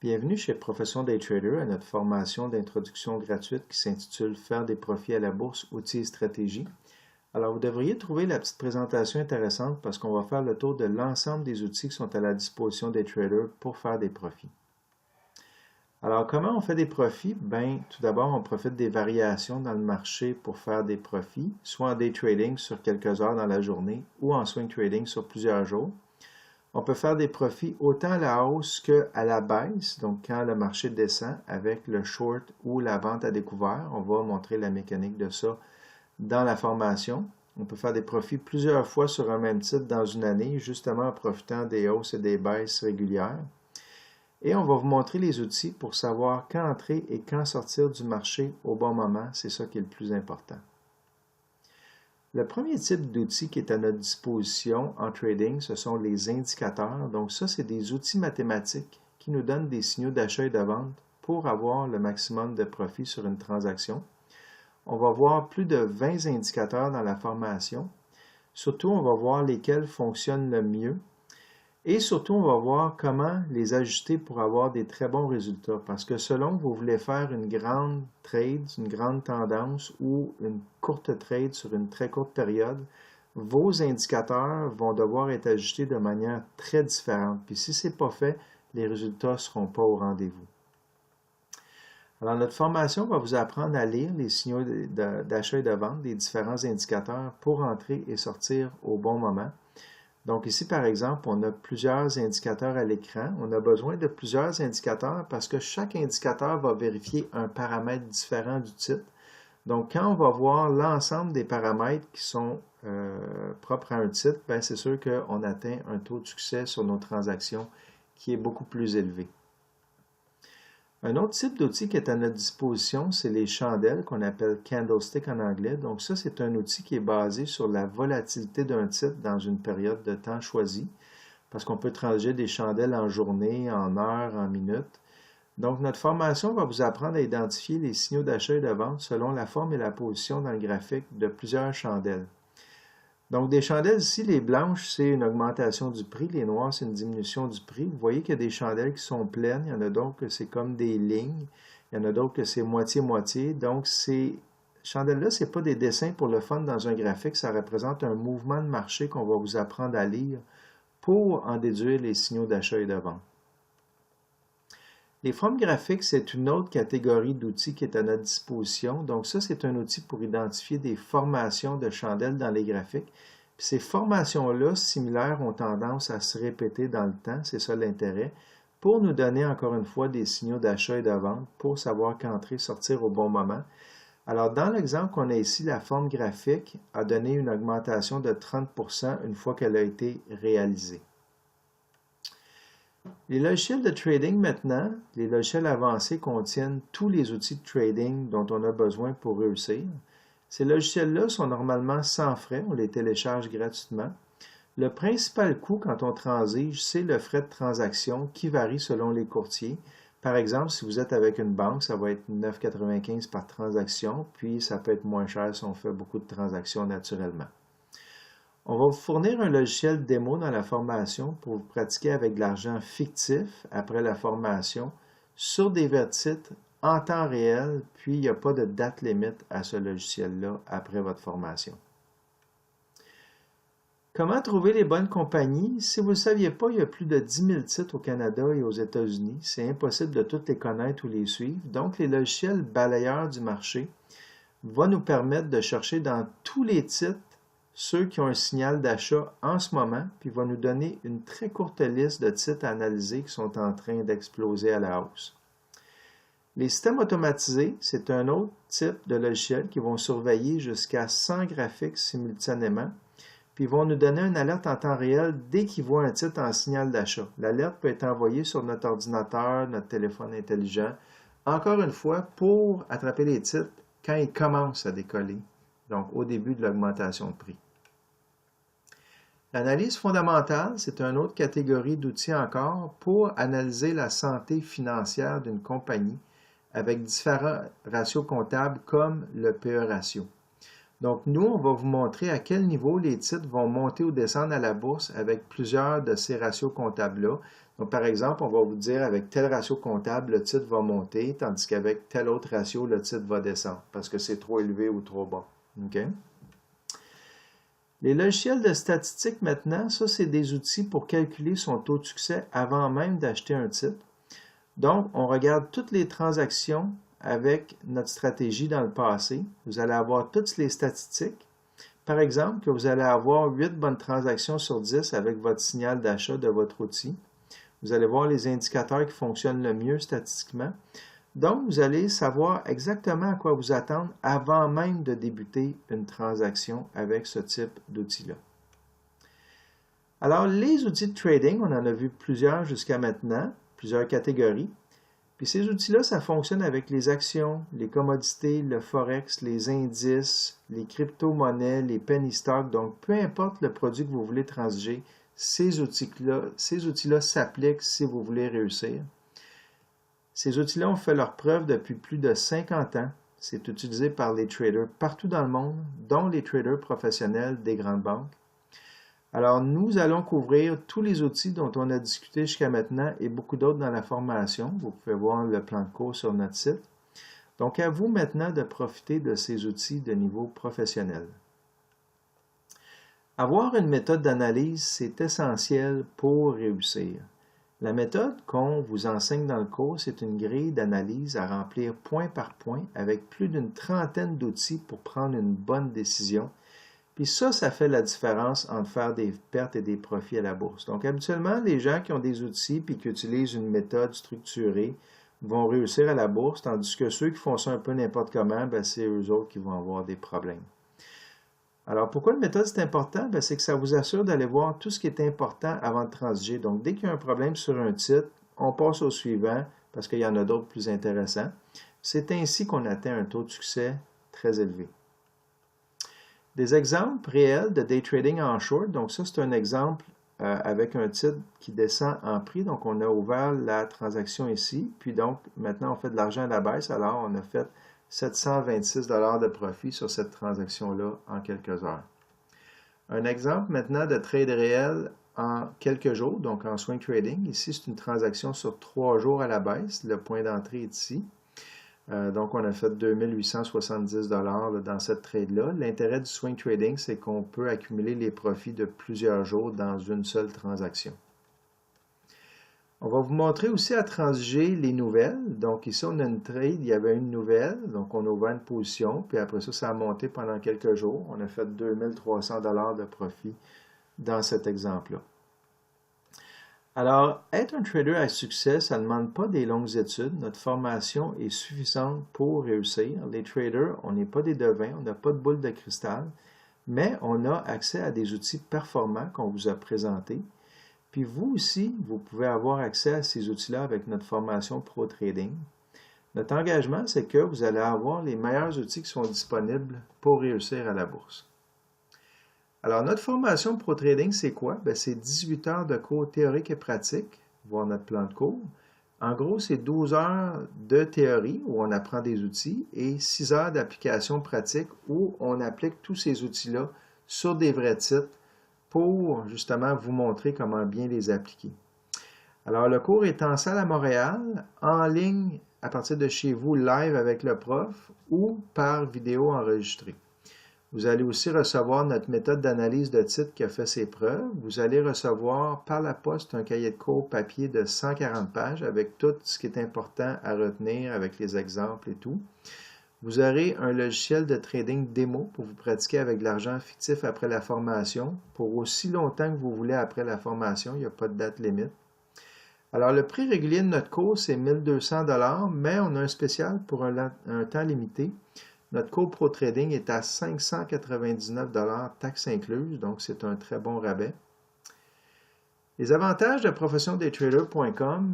Bienvenue chez Profession Day Trader à notre formation d'introduction gratuite qui s'intitule Faire des profits à la bourse, outils et stratégies. Alors, vous devriez trouver la petite présentation intéressante parce qu'on va faire le tour de l'ensemble des outils qui sont à la disposition des traders pour faire des profits. Alors, comment on fait des profits? Bien, tout d'abord, on profite des variations dans le marché pour faire des profits, soit en day trading sur quelques heures dans la journée ou en swing trading sur plusieurs jours. On peut faire des profits autant à la hausse qu'à la baisse, donc quand le marché descend avec le short ou la vente à découvert. On va montrer la mécanique de ça dans la formation. On peut faire des profits plusieurs fois sur un même titre dans une année, justement en profitant des hausses et des baisses régulières. Et on va vous montrer les outils pour savoir quand entrer et quand sortir du marché au bon moment. C'est ça qui est le plus important. Le premier type d'outil qui est à notre disposition en trading, ce sont les indicateurs. Donc ça, c'est des outils mathématiques qui nous donnent des signaux d'achat et de vente pour avoir le maximum de profit sur une transaction. On va voir plus de 20 indicateurs dans la formation. Surtout, on va voir lesquels fonctionnent le mieux. Et surtout, on va voir comment les ajuster pour avoir des très bons résultats. Parce que selon que vous voulez faire une grande trade, une grande tendance ou une courte trade sur une très courte période, vos indicateurs vont devoir être ajustés de manière très différente. Puis si ce n'est pas fait, les résultats ne seront pas au rendez-vous. Alors, notre formation va vous apprendre à lire les signaux d'achat et de vente des différents indicateurs pour entrer et sortir au bon moment. Donc ici, par exemple, on a plusieurs indicateurs à l'écran. On a besoin de plusieurs indicateurs parce que chaque indicateur va vérifier un paramètre différent du titre. Donc, quand on va voir l'ensemble des paramètres qui sont propres à un titre, c'est sûr qu'on atteint un taux de succès sur nos transactions qui est beaucoup plus élevé. Un autre type d'outil qui est à notre disposition, c'est les chandelles qu'on appelle candlestick en anglais. Donc ça, c'est un outil qui est basé sur la volatilité d'un titre dans une période de temps choisie, parce qu'on peut transiger des chandelles en journée, en heures, en minutes. Donc notre formation va vous apprendre à identifier les signaux d'achat et de vente selon la forme et la position dans le graphique de plusieurs chandelles. Donc, des chandelles ici, les blanches, c'est une augmentation du prix. Les noires, c'est une diminution du prix. Vous voyez qu'il y a des chandelles qui sont pleines. Il y en a d'autres que c'est comme des lignes. Il y en a d'autres que c'est moitié-moitié. Donc, ces chandelles-là, ce n'est pas des dessins pour le fun dans un graphique. Ça représente un mouvement de marché qu'on va vous apprendre à lire pour en déduire les signaux d'achat et de vente. Les formes graphiques, c'est une autre catégorie d'outils qui est à notre disposition. Donc ça, c'est un outil pour identifier des formations de chandelles dans les graphiques. Puis ces formations-là, similaires, ont tendance à se répéter dans le temps, c'est ça l'intérêt, pour nous donner encore une fois des signaux d'achat et de vente, pour savoir qu'entrer, sortir au bon moment. Alors dans l'exemple qu'on a ici, la forme graphique a donné une augmentation de 30% une fois qu'elle a été réalisée. Les logiciels de trading maintenant, les logiciels avancés contiennent tous les outils de trading dont on a besoin pour réussir. Ces logiciels-là sont normalement sans frais, on les télécharge gratuitement. Le principal coût quand on transige, c'est le frais de transaction qui varie selon les courtiers. Par exemple, si vous êtes avec une banque, ça va être 9,95 par transaction, puis ça peut être moins cher si on fait beaucoup de transactions naturellement. On va vous fournir un logiciel démo dans la formation pour vous pratiquer avec de l'argent fictif après la formation sur des titres en temps réel, puis il n'y a pas de date limite à ce logiciel-là après votre formation. Comment trouver les bonnes compagnies? Si vous ne le saviez pas, il y a plus de 10 000 titres au Canada et aux États-Unis. C'est impossible de toutes les connaître ou les suivre. Donc, les logiciels balayeurs du marché vont nous permettre de chercher dans tous les titres ceux qui ont un signal d'achat en ce moment, puis va nous donner une très courte liste de titres à analyser qui sont en train d'exploser à la hausse. Les systèmes automatisés, c'est un autre type de logiciel qui vont surveiller jusqu'à 100 graphiques simultanément, puis vont nous donner une alerte en temps réel dès qu'ils voient un titre en signal d'achat. L'alerte peut être envoyée sur notre ordinateur, notre téléphone intelligent, encore une fois, pour attraper les titres quand ils commencent à décoller, donc au début de l'augmentation de prix. L'analyse fondamentale, c'est une autre catégorie d'outils encore pour analyser la santé financière d'une compagnie avec différents ratios comptables comme le PE ratio. Donc, nous, on va vous montrer à quel niveau les titres vont monter ou descendre à la bourse avec plusieurs de ces ratios comptables-là. Donc, par exemple, on va vous dire avec tel ratio comptable, le titre va monter, tandis qu'avec tel autre ratio, le titre va descendre parce que c'est trop élevé ou trop bas. Okay? Les logiciels de statistique maintenant, ça, c'est des outils pour calculer son taux de succès avant même d'acheter un titre. Donc, on regarde toutes les transactions avec notre stratégie dans le passé. Vous allez avoir toutes les statistiques. Par exemple, que vous allez avoir 8 bonnes transactions sur 10 avec votre signal d'achat de votre outil. Vous allez voir les indicateurs qui fonctionnent le mieux statistiquement. Donc, vous allez savoir exactement à quoi vous attendre avant même de débuter une transaction avec ce type d'outil-là. Alors, les outils de trading, on en a vu plusieurs jusqu'à maintenant, plusieurs catégories. Puis ces outils-là, ça fonctionne avec les actions, les commodités, le forex, les indices, les crypto-monnaies, les penny stocks. Donc, peu importe le produit que vous voulez transiger, ces outils-là s'appliquent si vous voulez réussir. Ces outils-là ont fait leur preuve depuis plus de 50 ans. C'est utilisé par les traders partout dans le monde, dont les traders professionnels des grandes banques. Alors, nous allons couvrir tous les outils dont on a discuté jusqu'à maintenant et beaucoup d'autres dans la formation. Vous pouvez voir le plan de cours sur notre site. Donc, à vous maintenant de profiter de ces outils de niveau professionnel. Avoir une méthode d'analyse, c'est essentiel pour réussir. La méthode qu'on vous enseigne dans le cours, c'est une grille d'analyse à remplir point par point avec plus d'une trentaine d'outils pour prendre une bonne décision. Puis ça fait la différence entre faire des pertes et des profits à la bourse. Donc habituellement, les gens qui ont des outils puis qui utilisent une méthode structurée vont réussir à la bourse, tandis que ceux qui font ça un peu n'importe comment, c'est eux autres qui vont avoir des problèmes. Alors, pourquoi une méthode c'est important? C'est que ça vous assure d'aller voir tout ce qui est important avant de transiger. Donc, dès qu'il y a un problème sur un titre, on passe au suivant parce qu'il y en a d'autres plus intéressants. C'est ainsi qu'on atteint un taux de succès très élevé. Des exemples réels de day trading en short. Donc, ça, c'est un exemple avec un titre qui descend en prix. Donc, on a ouvert la transaction ici. Puis, donc, maintenant, on fait de l'argent à la baisse. Alors, on a fait 726 $ de profit sur cette transaction-là en quelques heures. Un exemple maintenant de trade réel en quelques jours, donc en swing trading. Ici, c'est une transaction sur 3 jours à la baisse. Le point d'entrée est ici. Donc, on a fait 2870 $ dans cette trade-là. L'intérêt du swing trading, c'est qu'on peut accumuler les profits de plusieurs jours dans une seule transaction. On va vous montrer aussi à transiger les nouvelles. Donc ici, on a une trade, il y avait une nouvelle, donc on a ouvert une position, puis après ça, ça a monté pendant quelques jours. On a fait 2300 $ de profit dans cet exemple-là. Alors, être un trader à succès, ça ne demande pas des longues études. Notre formation est suffisante pour réussir. Les traders, on n'est pas des devins, on n'a pas de boule de cristal, mais on a accès à des outils performants qu'on vous a présentés. Puis vous aussi, vous pouvez avoir accès à ces outils-là avec notre formation Pro Trading. Notre engagement, c'est que vous allez avoir les meilleurs outils qui sont disponibles pour réussir à la bourse. Alors, notre formation Pro Trading, c'est quoi? C'est 18 heures de cours théorique et pratique, voir notre plan de cours. En gros, c'est 12 heures de théorie où on apprend des outils et 6 heures d'application pratique où on applique tous ces outils-là sur des vrais titres pour justement vous montrer comment bien les appliquer. Alors, le cours est en salle à Montréal, en ligne à partir de chez vous, live avec le prof ou par vidéo enregistrée. Vous allez aussi recevoir notre méthode d'analyse de titre qui a fait ses preuves. Vous allez recevoir par la poste un cahier de cours papier de 140 pages avec tout ce qui est important à retenir avec les exemples et tout. Vous aurez un logiciel de trading démo pour vous pratiquer avec de l'argent fictif après la formation, pour aussi longtemps que vous voulez après la formation, il n'y a pas de date limite. Alors, le prix régulier de notre cours, c'est 1200 $, mais on a un spécial pour un temps limité. Notre cours Pro Trading est à 599 $, taxes incluses, donc c'est un très bon rabais. Les avantages de professiondaytrader.com,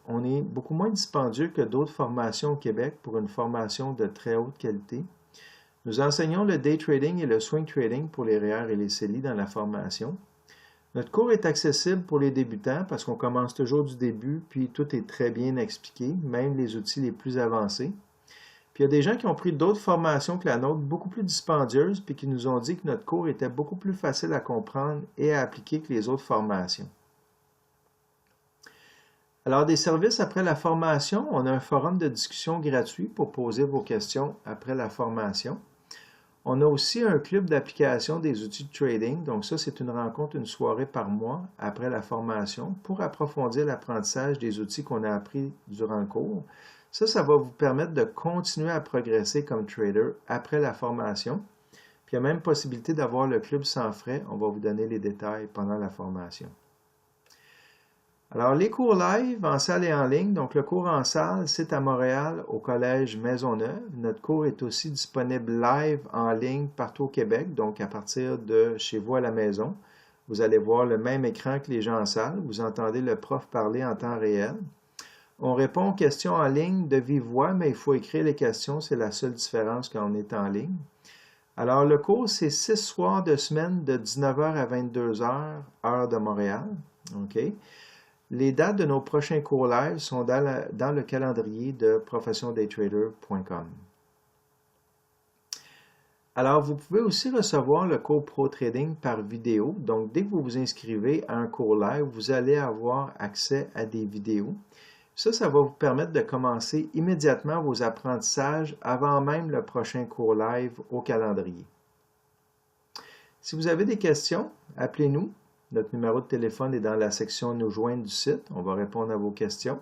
on est beaucoup moins dispendieux que d'autres formations au Québec pour une formation de très haute qualité. Nous enseignons le day trading et le swing trading pour les REER et les CELI dans la formation. Notre cours est accessible pour les débutants parce qu'on commence toujours du début, puis tout est très bien expliqué, même les outils les plus avancés. Puis il y a des gens qui ont pris d'autres formations que la nôtre, beaucoup plus dispendieuses, puis qui nous ont dit que notre cours était beaucoup plus facile à comprendre et à appliquer que les autres formations. Alors, des services après la formation, on a un forum de discussion gratuit pour poser vos questions après la formation. On a aussi un club d'application des outils de trading. Donc ça, c'est une rencontre, une soirée par mois après la formation pour approfondir l'apprentissage des outils qu'on a appris durant le cours. Ça va vous permettre de continuer à progresser comme trader après la formation. Puis il y a même possibilité d'avoir le club sans frais. On va vous donner les détails pendant la formation. Alors, les cours live en salle et en ligne. Donc, le cours en salle, c'est à Montréal, au Collège Maisonneuve. Notre cours est aussi disponible live en ligne partout au Québec, donc à partir de chez vous à la maison. Vous allez voir le même écran que les gens en salle. Vous entendez le prof parler en temps réel. On répond aux questions en ligne de vive voix, mais il faut écrire les questions. C'est la seule différence quand on est en ligne. Alors, le cours, c'est 6 soirs de semaine de 19h à 22h, heure de Montréal. OK? Les dates de nos prochains cours live sont dans le calendrier de professiondaytrader.com. Alors, vous pouvez aussi recevoir le cours Pro Trading par vidéo. Donc, dès que vous vous inscrivez à un cours live, vous allez avoir accès à des vidéos. Ça va vous permettre de commencer immédiatement vos apprentissages avant même le prochain cours live au calendrier. Si vous avez des questions, appelez-nous. Notre numéro de téléphone est dans la section « Nous joindre » du site. On va répondre à vos questions.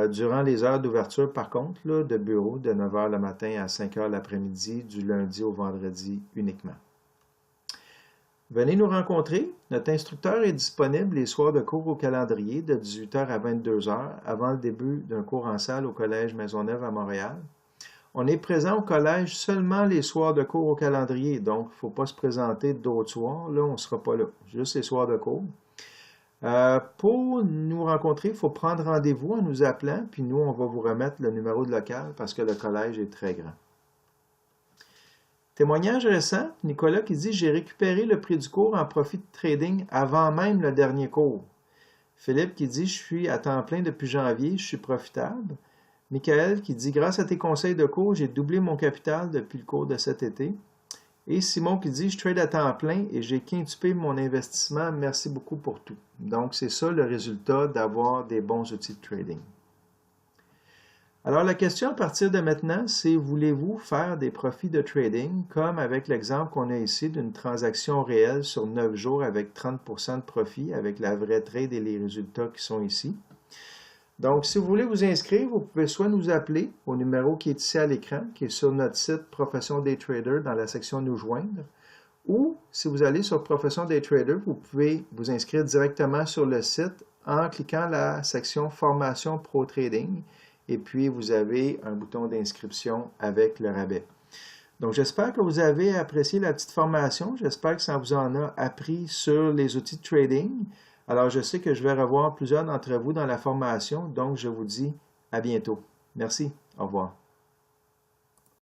Durant les heures d'ouverture, par contre, là, de bureau, de 9h le matin à 5h l'après-midi, du lundi au vendredi uniquement. Venez nous rencontrer. Notre instructeur est disponible les soirs de cours au calendrier de 18h à 22h avant le début d'un cours en salle au Collège Maisonneuve à Montréal. On est présent au collège seulement les soirs de cours au calendrier, donc il ne faut pas se présenter d'autres soirs. Là, on ne sera pas là, juste les soirs de cours. Pour nous rencontrer, il faut prendre rendez-vous en nous appelant, puis nous, on va vous remettre le numéro de local parce que le collège est très grand. Témoignage récent, Nicolas qui dit « J'ai récupéré le prix du cours en profit de trading avant même le dernier cours. » Philippe qui dit « Je suis à temps plein depuis janvier, je suis profitable. » Michael qui dit « Grâce à tes conseils de cours, j'ai doublé mon capital depuis le cours de cet été. » Et Simon qui dit « Je trade à temps plein et j'ai quintuplé mon investissement. Merci beaucoup pour tout. » Donc, c'est ça le résultat d'avoir des bons outils de trading. Alors, la question à partir de maintenant, c'est voulez-vous faire des profits de trading, comme avec l'exemple qu'on a ici d'une transaction réelle sur 9 jours avec 30% de profit, avec la vraie trade et les résultats qui sont ici. Donc, si vous voulez vous inscrire, vous pouvez soit nous appeler au numéro qui est ici à l'écran, qui est sur notre site Profession Day Trader dans la section Nous joindre, ou si vous allez sur Profession Day Trader, vous pouvez vous inscrire directement sur le site en cliquant la section Formation Pro Trading, et puis vous avez un bouton d'inscription avec le rabais. Donc, j'espère que vous avez apprécié la petite formation. J'espère que ça vous en a appris sur les outils de trading. Alors, je sais que je vais revoir plusieurs d'entre vous dans la formation, donc je vous dis à bientôt. Merci. Au revoir.